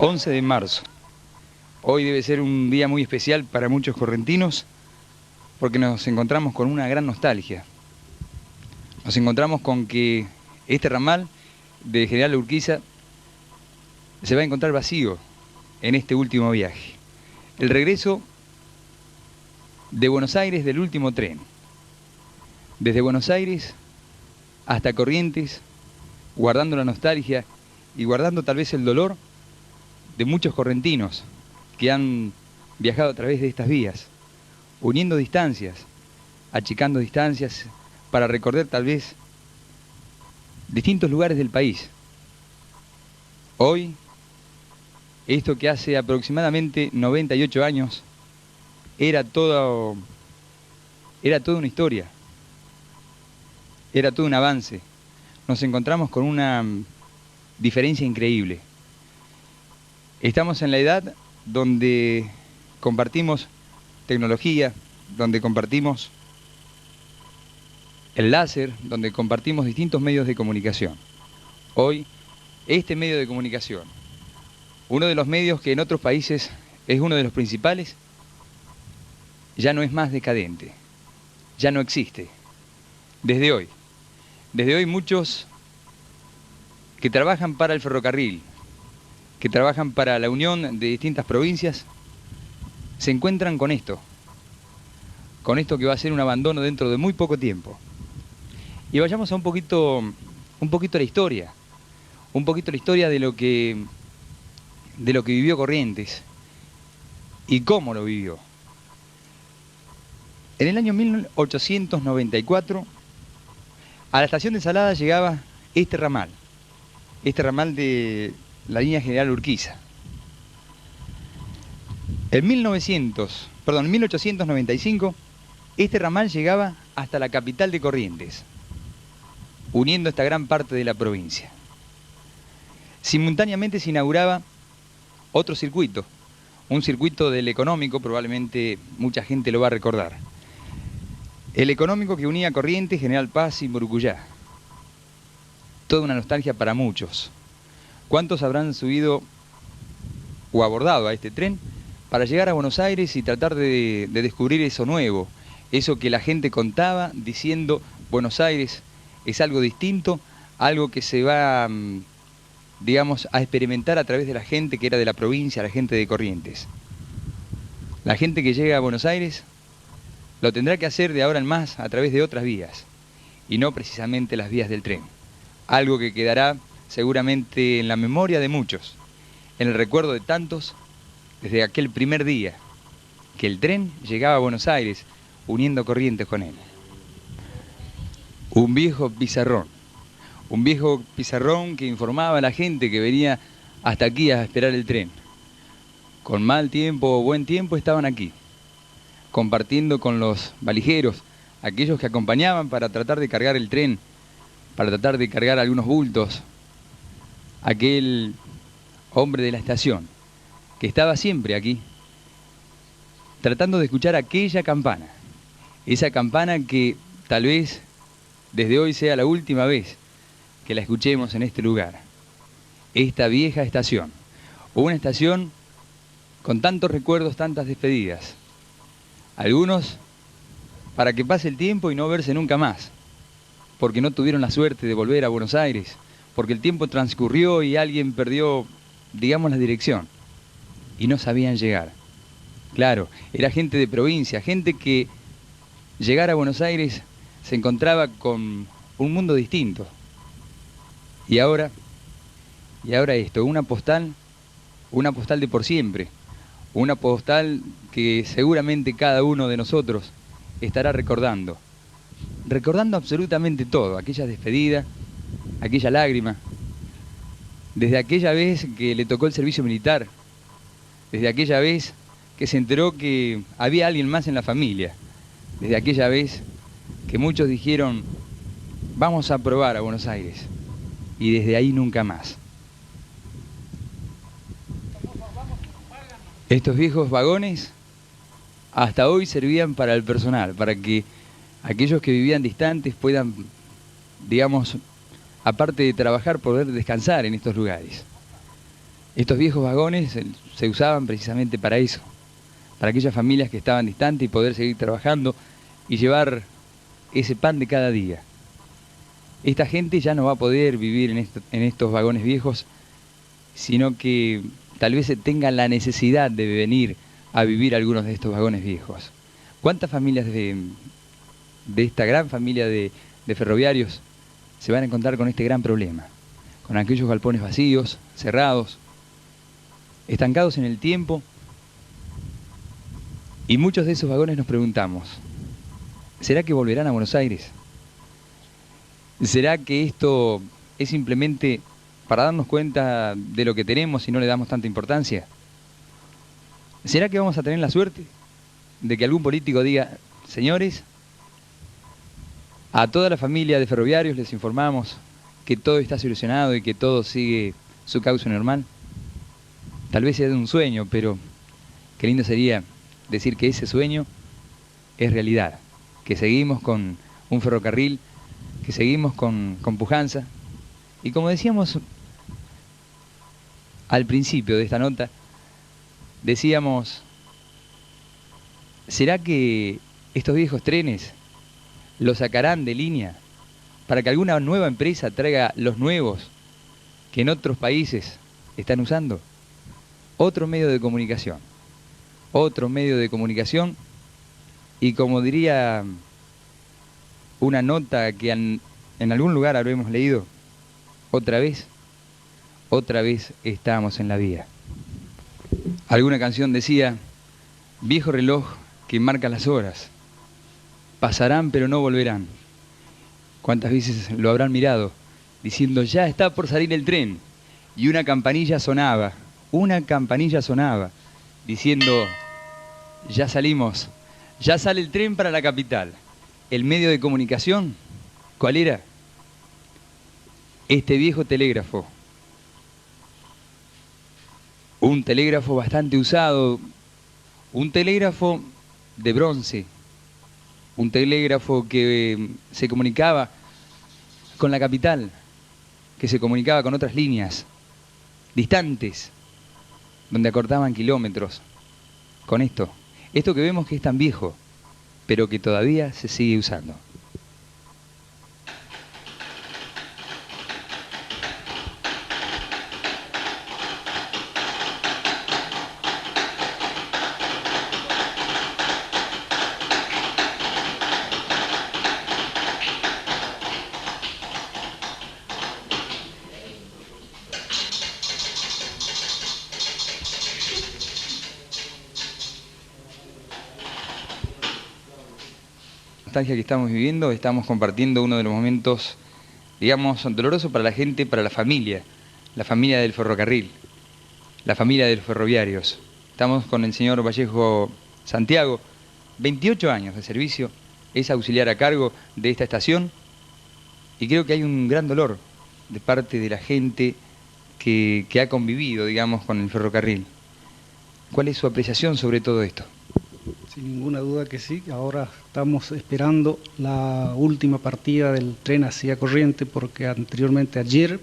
11 de marzo. Hoy debe ser un día muy especial para muchos correntinos porque nos encontramos con una gran nostalgia. Nos encontramos con que este ramal de General Urquiza se va a encontrar vacío en este último viaje. El regreso de Buenos Aires del último tren. Desde Buenos Aires hasta Corrientes, guardando la nostalgia y guardando tal vez el dolor de muchos correntinos que han viajado a través de estas vías, uniendo distancias, achicando distancias para recorrer tal vez distintos lugares del país. Hoy, esto que hace aproximadamente 98 años, era toda una historia, era todo un avance. Nos encontramos con una diferencia increíble. Estamos en la edad donde compartimos tecnología, donde compartimos el láser, donde compartimos distintos medios de comunicación. Hoy, este medio de comunicación, uno de los medios que en otros países es uno de los principales, ya no es más decadente, ya no existe. Desde hoy muchos que trabajan para el ferrocarril, que trabajan para la unión de distintas provincias, se encuentran con esto que va a ser un abandono dentro de muy poco tiempo. Y vayamos a un poquito la historia, de lo que vivió Corrientes y cómo lo vivió. En el año 1894, a la estación de Salada llegaba este ramal de la línea General Urquiza. En 1895, este ramal llegaba hasta la capital de Corrientes, uniendo esta gran parte de la provincia. Simultáneamente se inauguraba otro circuito, un circuito del económico, probablemente mucha gente lo va a recordar. El económico que unía Corrientes, General Paz y Murucuyá. Toda una nostalgia para muchos. ¿Cuántos habrán subido o abordado a este tren para llegar a Buenos Aires y tratar de descubrir eso nuevo? Eso que la gente contaba diciendo Buenos Aires es algo distinto, algo que se va, digamos, a experimentar a través de la gente que era de la provincia, la gente de Corrientes. La gente que llega a Buenos Aires lo tendrá que hacer de ahora en más a través de otras vías, y no precisamente las vías del tren. Algo que quedará seguramente en la memoria de muchos, en el recuerdo de tantos, desde aquel primer día que el tren llegaba a Buenos Aires, uniendo Corrientes con él. Un viejo pizarrón que informaba a la gente que venía hasta aquí a esperar el tren. Con mal tiempo o buen tiempo estaban aquí, compartiendo con los valijeros, aquellos que acompañaban para tratar de cargar el tren, para tratar de cargar algunos bultos. Aquel hombre de la estación, que estaba siempre aquí, tratando de escuchar aquella campana, esa campana que tal vez desde hoy sea la última vez que la escuchemos en este lugar. Esta vieja estación, una estación con tantos recuerdos, tantas despedidas. Algunos para que pase el tiempo y no verse nunca más, porque no tuvieron la suerte de volver a Buenos Aires, porque el tiempo transcurrió y alguien perdió, digamos, la dirección, y no sabían llegar. Claro, era gente de provincia, gente que llegar a Buenos Aires se encontraba con un mundo distinto. Y ahora esto, una postal de por siempre, una postal que seguramente cada uno de nosotros estará recordando absolutamente todo, aquella despedida, aquella lágrima, desde aquella vez que le tocó el servicio militar, desde aquella vez que se enteró que había alguien más en la familia, desde aquella vez que muchos dijeron, vamos a probar a Buenos Aires, y desde ahí nunca más. Estos viejos vagones hasta hoy servían para el personal, para que aquellos que vivían distantes puedan, digamos, aparte de trabajar, poder descansar en estos lugares. Estos viejos vagones se usaban precisamente para eso, para aquellas familias que estaban distantes y poder seguir trabajando y llevar ese pan de cada día. Esta gente ya no va a poder vivir en estos vagones viejos, sino que tal vez tenga la necesidad de venir a vivir algunos de estos vagones viejos. ¿Cuántas familias de esta gran familia de ferroviarios se van a encontrar con este gran problema? Con aquellos galpones vacíos, cerrados, estancados en el tiempo. Y muchos de esos vagones nos preguntamos, ¿será que volverán a Buenos Aires? ¿Será que esto es simplemente para darnos cuenta de lo que tenemos y no le damos tanta importancia? ¿Será que vamos a tener la suerte de que algún político diga, señores, a toda la familia de ferroviarios les informamos que todo está solucionado y que todo sigue su cauce normal? Tal vez sea de un sueño, pero qué lindo sería decir que ese sueño es realidad, que seguimos con un ferrocarril, que seguimos con pujanza. Y como decíamos al principio de esta nota, decíamos, ¿será que estos viejos trenes los sacarán de línea para que alguna nueva empresa traiga los nuevos que en otros países están usando? Otro medio de comunicación. Otro medio de comunicación. Y como diría una nota que en algún lugar habremos leído, otra vez estamos en la vía. Alguna canción decía, viejo reloj que marca las horas, pasarán pero no volverán. ¿Cuántas veces lo habrán mirado diciendo, ya está por salir el tren? Y una campanilla sonaba, diciendo, ya salimos, ya sale el tren para la capital. El medio de comunicación, ¿cuál era? Este viejo telégrafo. Un telégrafo bastante usado, un telégrafo de bronce, un telégrafo que se comunicaba con la capital, que se comunicaba con otras líneas distantes, donde acortaban kilómetros. Con esto que vemos que es tan viejo, pero que todavía se sigue usando. Que estamos viviendo, estamos compartiendo uno de los momentos, digamos, dolorosos para la gente, para la familia del ferrocarril, la familia de los ferroviarios. Estamos con el señor Vallejo Santiago, 28 años de servicio, es auxiliar a cargo de esta estación y creo que hay un gran dolor de parte de la gente que ha convivido, digamos, con el ferrocarril. ¿Cuál es su apreciación sobre todo esto? Sin ninguna duda que sí, ahora estamos esperando la última partida del tren hacia Corrientes, porque anteriormente ayer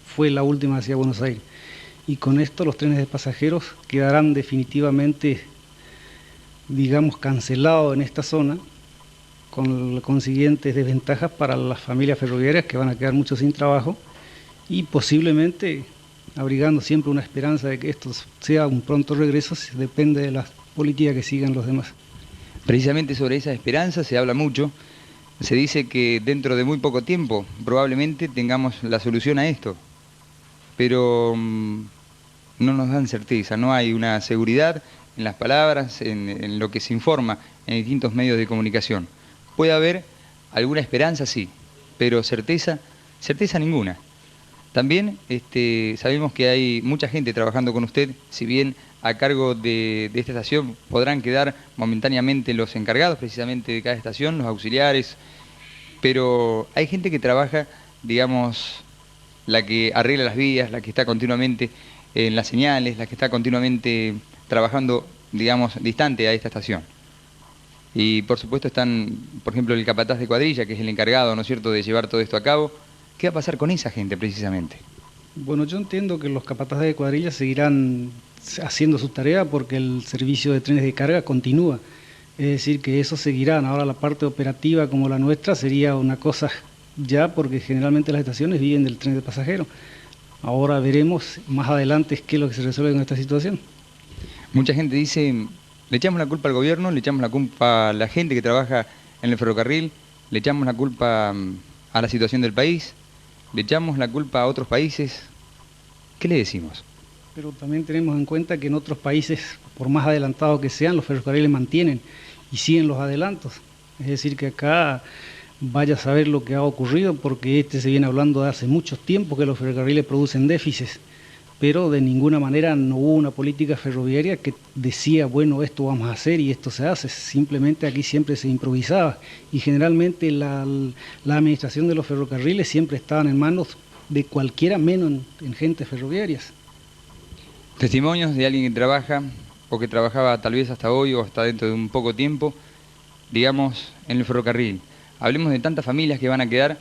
fue la última hacia Buenos Aires. Y con esto los trenes de pasajeros quedarán definitivamente, digamos, cancelados en esta zona, con consiguientes desventajas para las familias ferroviarias que van a quedar muchos sin trabajo y posiblemente abrigando siempre una esperanza de que esto sea un pronto regreso, depende de las política que sigan los demás. Precisamente sobre esa esperanza se habla mucho. Se dice que dentro de muy poco tiempo probablemente tengamos la solución a esto, pero no nos dan certeza, no hay una seguridad en las palabras, en lo que se informa en distintos medios de comunicación. Puede haber alguna esperanza, sí, pero certeza ninguna. También sabemos que hay mucha gente trabajando con usted, si bien a cargo de esta estación podrán quedar momentáneamente los encargados precisamente de cada estación, los auxiliares, pero hay gente que trabaja, digamos, la que arregla las vías, la que está continuamente en las señales, la que está continuamente trabajando, digamos, distante a esta estación. Y por supuesto están, por ejemplo, el capataz de cuadrilla, que es el encargado, ¿no es cierto?, de llevar todo esto a cabo. ¿Qué va a pasar con esa gente precisamente? Bueno, yo entiendo que los capataces de cuadrilla seguirán haciendo su tarea porque el servicio de trenes de carga continúa. Es decir, que eso seguirán. Ahora la parte operativa como la nuestra sería una cosa ya porque generalmente las estaciones viven del tren de pasajeros. Ahora veremos más adelante qué es lo que se resuelve con esta situación. Mucha gente dice, le echamos la culpa al gobierno, le echamos la culpa a la gente que trabaja en el ferrocarril, le echamos la culpa a la situación del país, le echamos la culpa a otros países. ¿Qué le decimos? Pero también tenemos en cuenta que en otros países, por más adelantados que sean, los ferrocarriles mantienen y siguen los adelantos. Es decir, que acá vaya a saber lo que ha ocurrido, porque se viene hablando de hace mucho tiempo que los ferrocarriles producen déficits, pero de ninguna manera no hubo una política ferroviaria que decía, bueno, esto vamos a hacer y esto se hace. Simplemente aquí siempre se improvisaba y generalmente la administración de los ferrocarriles siempre estaban en manos de cualquiera, menos en gentes ferroviarias. Testimonios de alguien que trabaja o que trabajaba tal vez hasta hoy o hasta dentro de un poco tiempo, digamos, en el ferrocarril. Hablemos de tantas familias que van a quedar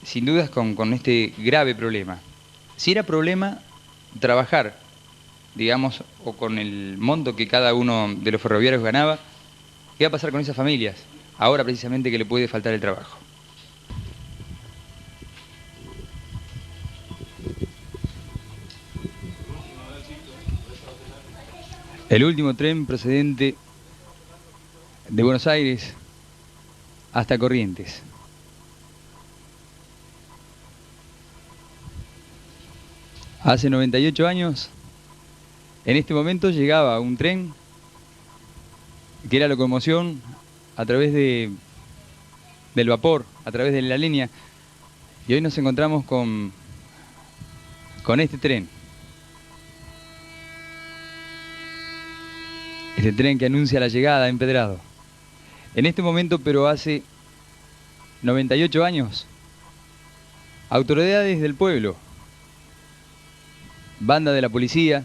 sin dudas con este grave problema. Si era problema trabajar, digamos, o con el monto que cada uno de los ferroviarios ganaba, ¿qué va a pasar con esas familias? Ahora precisamente que le puede faltar el trabajo. El último tren procedente de Buenos Aires hasta Corrientes. Hace 98 años, en este momento llegaba un tren que era locomoción a través del vapor, a través de la línea, y hoy nos encontramos con este tren. Este tren que anuncia la llegada de Empedrado. En este momento, pero hace 98 años, autoridades del pueblo, banda de la policía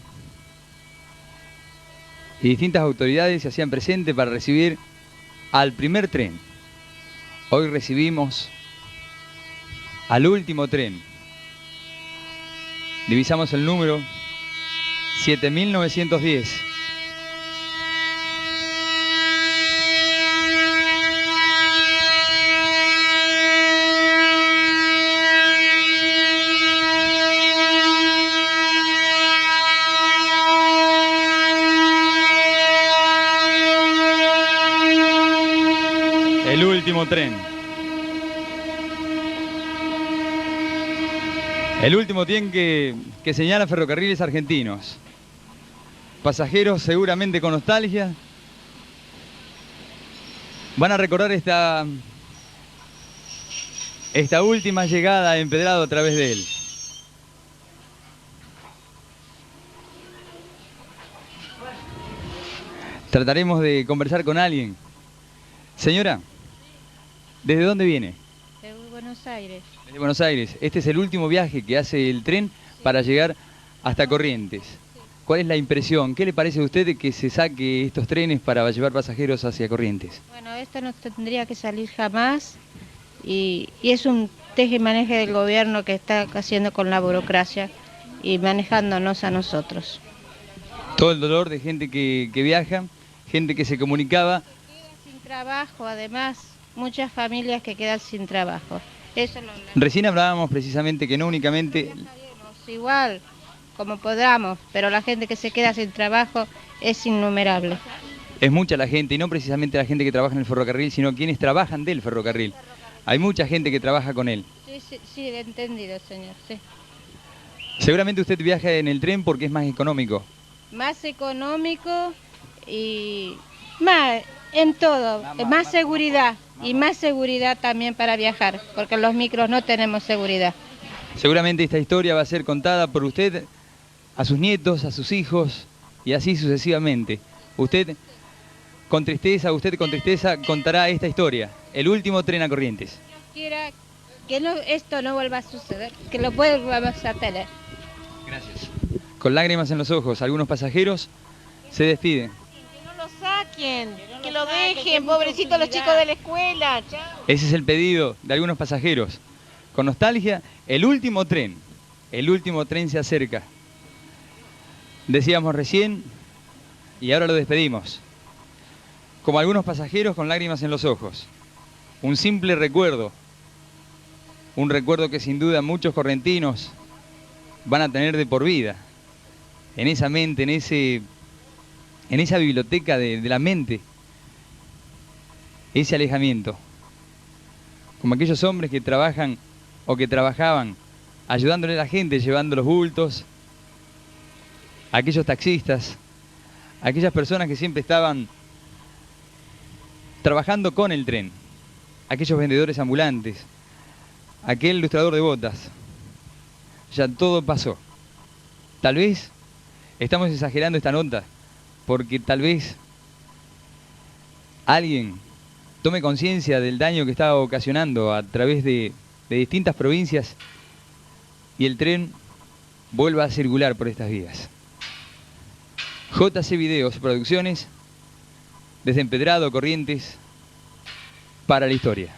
y distintas autoridades se hacían presentes para recibir al primer tren. Hoy recibimos al último tren. Divisamos el número 7910. El último tren. El último tren que señala Ferrocarriles Argentinos. Pasajeros seguramente con nostalgia van a recordar esta última llegada de Empedrado a través de él. Trataremos de conversar con alguien. Señora, ¿desde dónde viene? De Buenos Aires. Desde Buenos Aires. Este es el último viaje que hace el tren para llegar hasta Corrientes. ¿Cuál es la impresión? ¿Qué le parece a usted de que se saque estos trenes para llevar pasajeros hacia Corrientes? Bueno, esto no tendría que salir jamás y es un teje-maneje del gobierno que está haciendo con la burocracia y manejándonos a nosotros. Todo el dolor de gente que viaja, gente que se comunicaba. Sin trabajo, además, muchas familias que quedan sin trabajo. Eso Recién hablábamos precisamente que no únicamente... Igual, como podamos, pero la gente que se queda sin trabajo es innumerable. Es mucha la gente, y no precisamente la gente que trabaja en el ferrocarril, sino quienes trabajan del ferrocarril. Hay mucha gente que trabaja con él. Sí, he entendido, señor, sí. Seguramente usted viaja en el tren porque es más económico. Más económico y más en todo, más seguridad y más seguridad también para viajar, porque en los micros no tenemos seguridad. Seguramente esta historia va a ser contada por usted a sus nietos, a sus hijos y así sucesivamente. Usted con tristeza contará esta historia, el último tren a Corrientes. Quiera que esto no vuelva a suceder, que lo vuelvamos a tener. Gracias. Con lágrimas en los ojos, algunos pasajeros se despiden. Que no lo saquen, que lo dejen, pobrecitos los chicos de la escuela. Chao. Ese es el pedido de algunos pasajeros. Con nostalgia, el último tren El último tren se acerca. Decíamos recién, y ahora lo despedimos. Como algunos pasajeros con lágrimas en los ojos. Un simple recuerdo. Un recuerdo que sin duda muchos correntinos van a tener de por vida. En esa mente, en esa biblioteca de la mente. Ese alejamiento. Como aquellos hombres que trabajan o que trabajaban ayudándole a la gente, llevando los bultos. Aquellos taxistas. Aquellas personas que siempre estaban trabajando con el tren. Aquellos vendedores ambulantes. Aquel ilustrador de botas. Ya todo pasó. Tal vez estamos exagerando esta nota porque tal vez alguien tome conciencia del daño que está ocasionando a través de distintas provincias y el tren vuelva a circular por estas vías. JC Videos Producciones, desde Empedrado, Corrientes, para la historia.